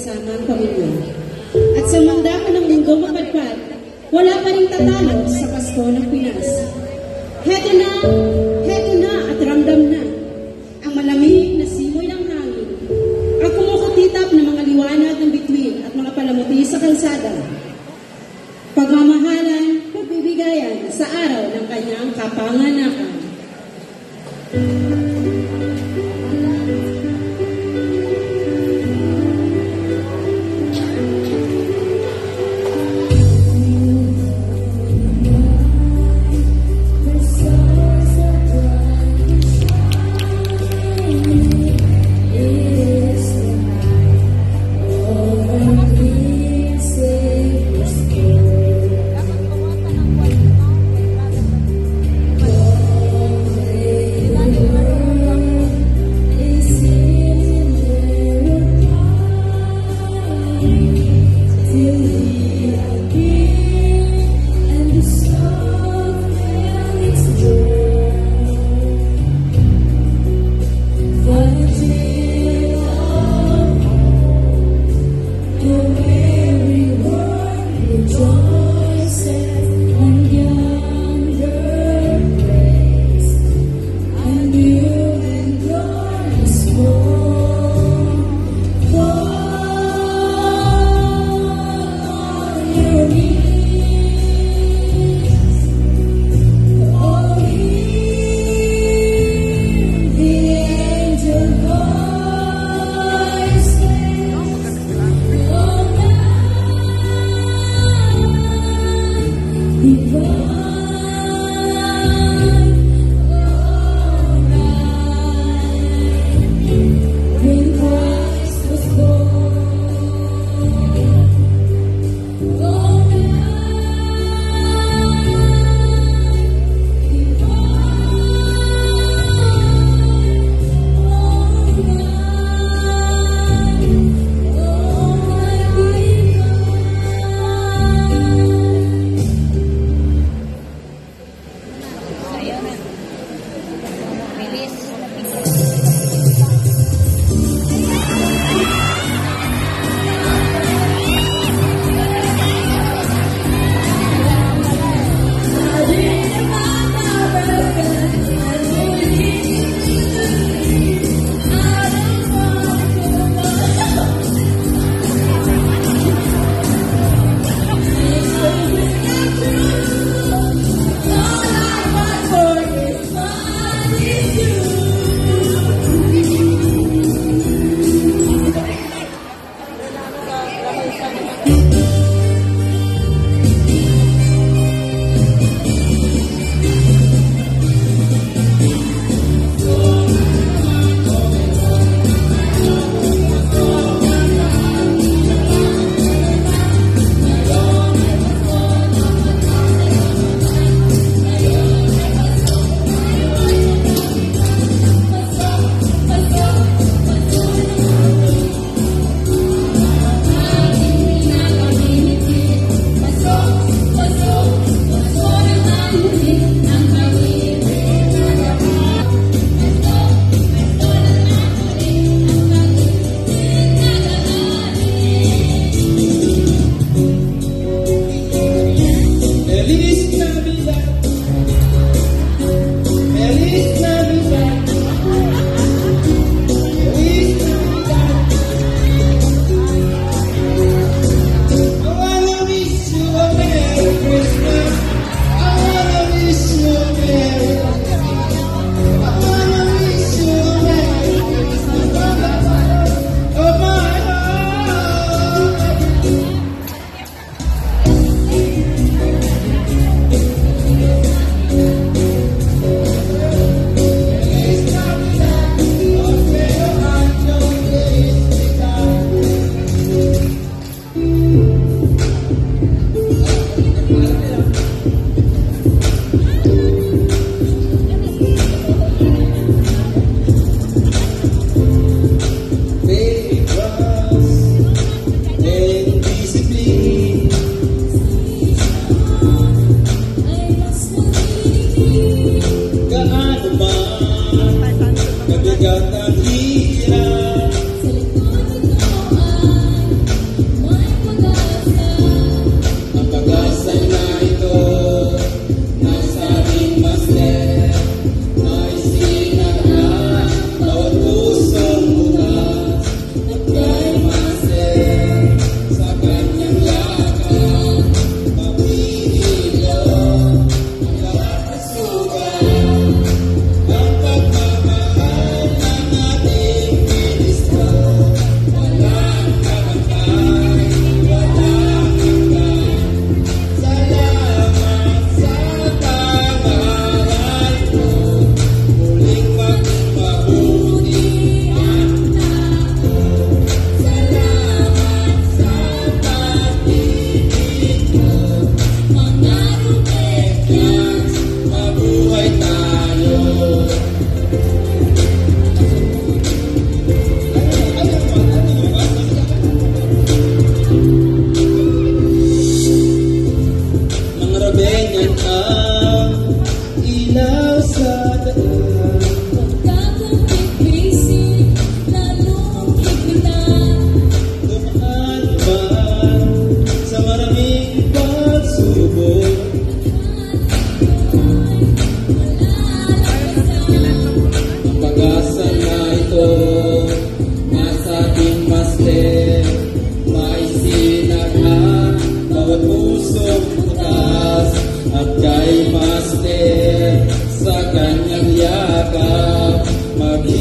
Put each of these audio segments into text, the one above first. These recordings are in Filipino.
kasama ang pamilya. At sa mandakan ng mundo mapadpad, wala pa rin tatalo sa Pasko ng Pinas. Heto na at ramdam na ang malamig na simoy ng hangin, ang kumukutitap ng mga liwanag ng bituin at mga palamuti sa kalsada. Pagmamahalan, pagbibigayan sa araw ng kanyang kapanganakan.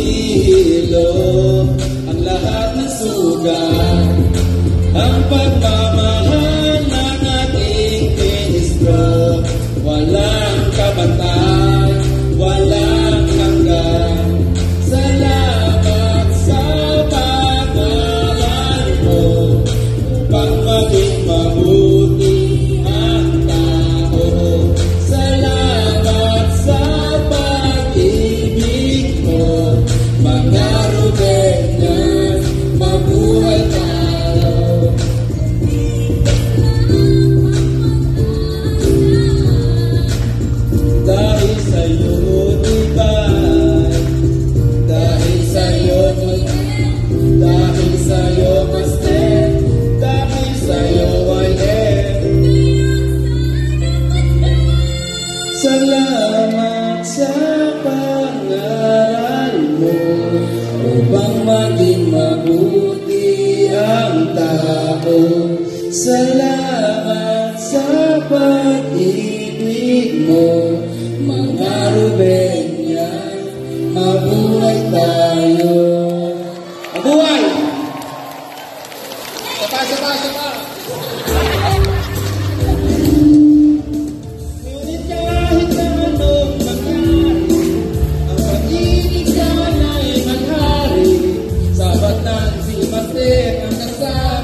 ihilo ang lahat ng sugat. Ang pagmamahal ng ating ministro, walang kabantay, walang hanggan. Salamat sa pangalan mo, upang maging mabuti ang tao. Salamat sa pag-ibig mo, mga Rubenas, mabuhay tayo. Dahil sa'yo, Ibay, dahil sa'yo, dahil sa'yo, Master, dahil sa'yo, YM. Salamat sa pangaral mo, upang maging mabuti ang tao. Salamat sa pag-ibig mo, mga Rubenas, mabuhay tayo. Mabuhay! Sapa! Ngunit kahit na anong mangyari, ang pag-ibig ka na'y maghari. Sabat ng si Master ang kasama.